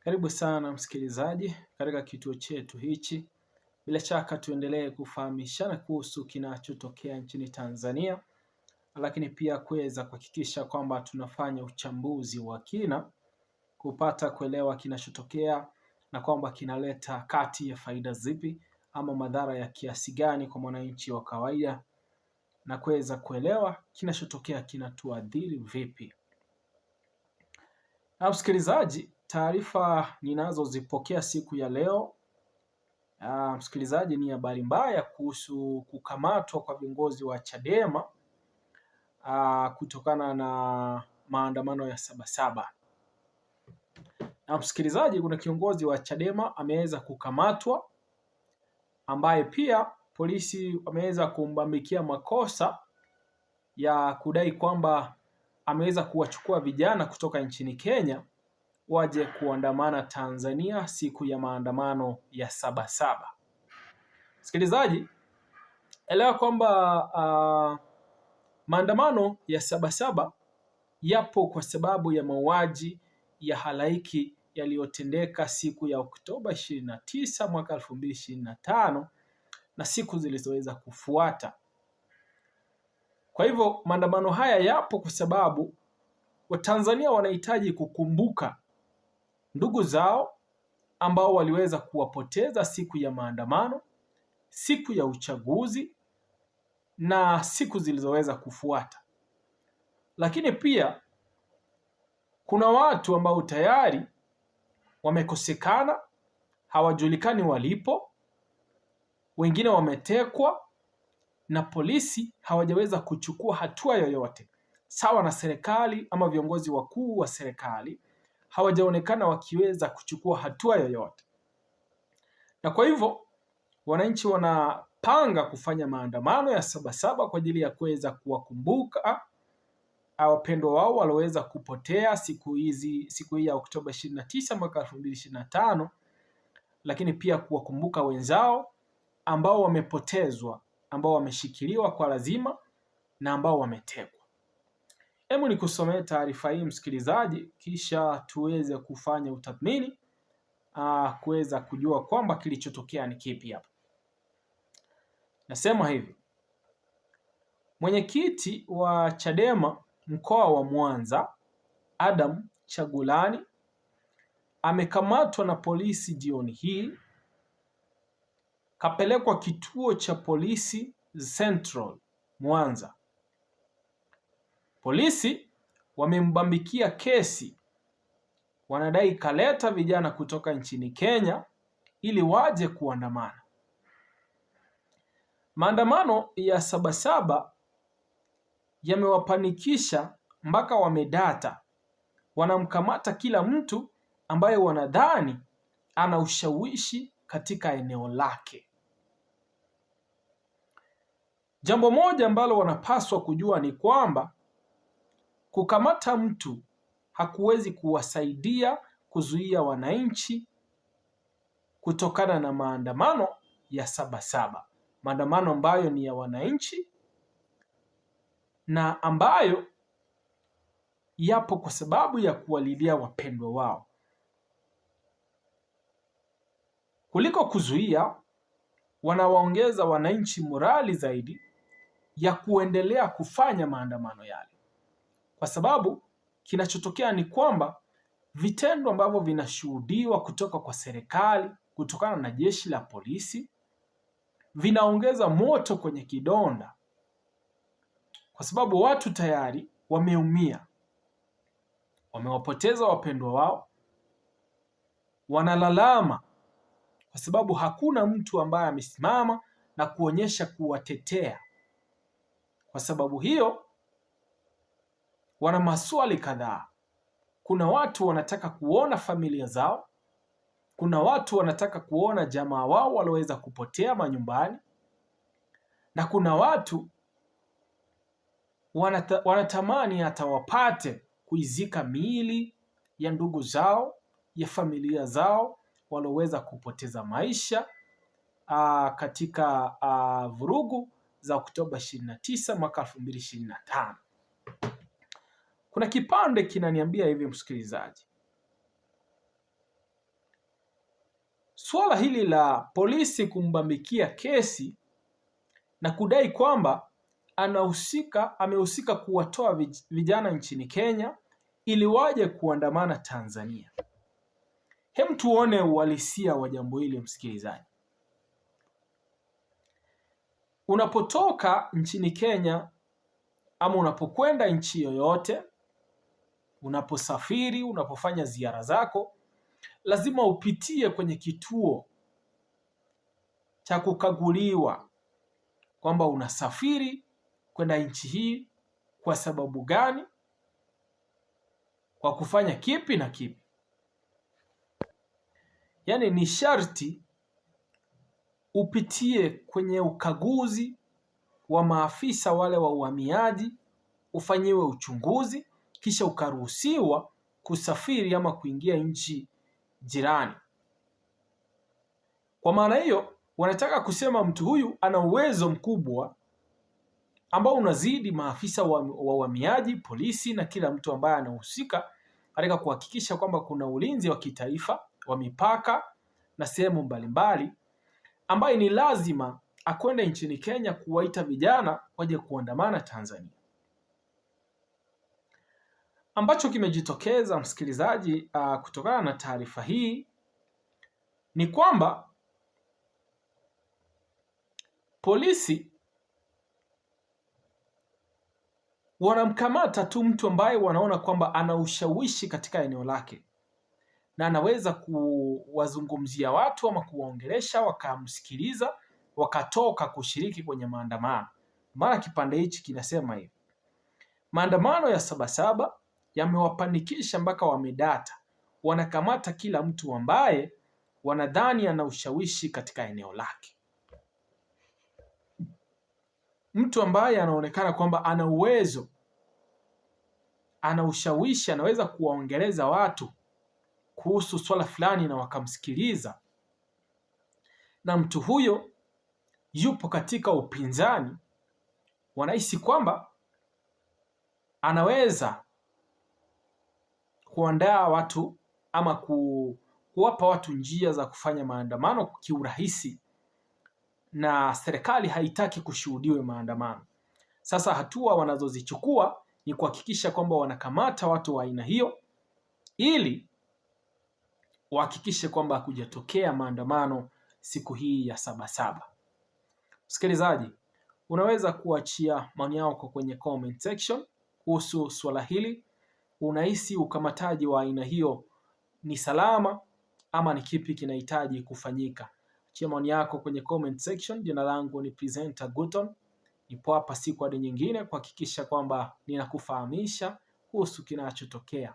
Karibu sana msikilizaji katika kituo chetu hichi. Bila shaka tuendelee kufahamishana kuhusu kinachotokea nchini Tanzania, lakini pia kuweza kuhakikisha kwamba tunafanya uchambuzi wa kina kupata kuelewa kinachotokea na kwamba kinaleta kati ya faida zipi ama madhara ya kiasi gani kwa mwananchi wa kawaida, na kuweza kuelewa kinachotokea kinatuadhiri vipi. Na msikilizaji, taarifa ninazozipokea siku ya leo msikilizaji, ni habari mbaya kuhusu kukamatwa kwa viongozi wa Chadema kutokana na maandamano ya Sabasaba. Na msikilizaji, kuna kiongozi wa Chadema ameweza kukamatwa, ambaye pia polisi wameweza kumbambikia makosa ya kudai kwamba ameweza kuwachukua vijana kutoka nchini Kenya waje kuandamana Tanzania siku ya maandamano ya Sabasaba. Msikilizaji, elewa kwamba maandamano ya Sabasaba yapo kwa sababu ya mauaji ya halaiki yaliyotendeka siku ya Oktoba 29 mwaka 2025 na siku zilizoweza kufuata. Kwa hivyo maandamano haya yapo kwa sababu Watanzania wanahitaji kukumbuka ndugu zao ambao waliweza kuwapoteza siku ya maandamano, siku ya uchaguzi na siku zilizoweza kufuata. Lakini pia kuna watu ambao tayari wamekosekana, hawajulikani walipo, wengine wametekwa na polisi hawajaweza kuchukua hatua yoyote. Sawa na serikali ama viongozi wakuu wa serikali hawajaonekana wakiweza kuchukua hatua yoyote. Na kwa hivyo wananchi wanapanga kufanya maandamano ya Sabasaba kwa ajili ya kuweza kuwakumbuka wapendwa wao walioweza kupotea siku hii ya Oktoba 29 mwaka 2025, lakini pia kuwakumbuka wenzao ambao wamepotezwa, ambao wameshikiliwa kwa lazima na ambao wametekwa. Hebu nikusomee taarifa hii msikilizaji, kisha tuweze kufanya utathmini kuweza kujua kwamba kilichotokea ni kipi hapa. Nasema hivi: mwenyekiti wa Chadema mkoa wa Mwanza, Adam Chagulani, amekamatwa na polisi jioni hii, kapelekwa kituo cha polisi Central Mwanza. Polisi wamembambikia kesi, wanadai kaleta vijana kutoka nchini Kenya ili waje kuandamana. Maandamano ya Sabasaba yamewapanikisha mpaka wamedata, wanamkamata kila mtu ambaye wanadhani ana ushawishi katika eneo lake. Jambo moja ambalo wanapaswa kujua ni kwamba kukamata mtu hakuwezi kuwasaidia kuzuia wananchi kutokana na maandamano ya Sabasaba, maandamano ambayo ni ya wananchi na ambayo yapo kwa sababu ya kuwalilia wapendwa wao. Kuliko kuzuia, wanawaongeza wananchi morali zaidi ya kuendelea kufanya maandamano yale, kwa sababu kinachotokea ni kwamba vitendo ambavyo vinashuhudiwa kutoka kwa serikali, kutokana na jeshi la polisi, vinaongeza moto kwenye kidonda, kwa sababu watu tayari wameumia, wamewapoteza wapendwa wao, wanalalama kwa sababu hakuna mtu ambaye amesimama na kuonyesha kuwatetea. Kwa sababu hiyo wana maswali kadhaa. Kuna watu wanataka kuona familia zao, kuna watu wanataka kuona jamaa wao walioweza kupotea manyumbani, na kuna watu wanatamani hata wapate kuizika miili ya ndugu zao, ya familia zao walioweza kupoteza maisha katika vurugu za Oktoba 29 mwaka 2025. Kuna kipande kinaniambia hivi msikilizaji: Suala hili la polisi kumbambikia kesi na kudai kwamba amehusika kuwatoa vijana nchini Kenya ili waje kuandamana Tanzania. Hem, tuone uhalisia wa jambo hili msikilizaji. Unapotoka nchini Kenya ama unapokwenda nchi yoyote, unaposafiri, unapofanya ziara zako, lazima upitie kwenye kituo cha kukaguliwa kwamba unasafiri kwenda nchi hii kwa sababu gani, kwa kufanya kipi na kipi. Yaani ni sharti upitie kwenye ukaguzi wa maafisa wale wa uhamiaji, ufanyiwe uchunguzi, kisha ukaruhusiwa kusafiri ama kuingia nchi jirani. Kwa maana hiyo, wanataka kusema mtu huyu ana uwezo mkubwa ambao unazidi maafisa wa uhamiaji, polisi na kila mtu ambaye anahusika katika kuhakikisha kwamba kuna ulinzi wa kitaifa wa mipaka na sehemu mbalimbali, ambaye ni lazima akwende nchini Kenya kuwaita vijana waje kuandamana Tanzania. Ambacho kimejitokeza msikilizaji, kutokana na taarifa hii ni kwamba polisi wanamkamata tu mtu ambaye wanaona kwamba ana ushawishi katika eneo lake na anaweza kuwazungumzia watu ama kuwaongelesha, wakamsikiliza, wakatoka kushiriki kwenye maandamano. Maana kipande hichi kinasema hivi: maandamano ya Sabasaba yamewapanikisha mpaka wamedata, wanakamata kila mtu ambaye wanadhani ana ushawishi katika eneo lake. Mtu ambaye anaonekana kwamba ana uwezo, ana ushawishi, anaweza kuwaongeleza watu kuhusu swala fulani na wakamsikiliza, na mtu huyo yupo katika upinzani, wanahisi kwamba anaweza kuandaa watu ama kuwapa watu njia za kufanya maandamano kiurahisi, na serikali haitaki kushuhudiwe maandamano. Sasa hatua wanazozichukua ni kuhakikisha kwamba wanakamata watu wa aina hiyo ili wahakikishe kwamba hakujatokea maandamano siku hii ya Sabasaba. Msikilizaji, unaweza kuachia maoni yako kwenye comment section kuhusu swala hili. Unahisi ukamataji wa aina hiyo ni salama ama ni kipi kinahitaji kufanyika? Achia maoni yako kwenye comment section. Jina langu ni Presenter Guton. Nipo hapa siku hadi nyingine kuhakikisha kwamba ninakufahamisha kuhusu kinachotokea.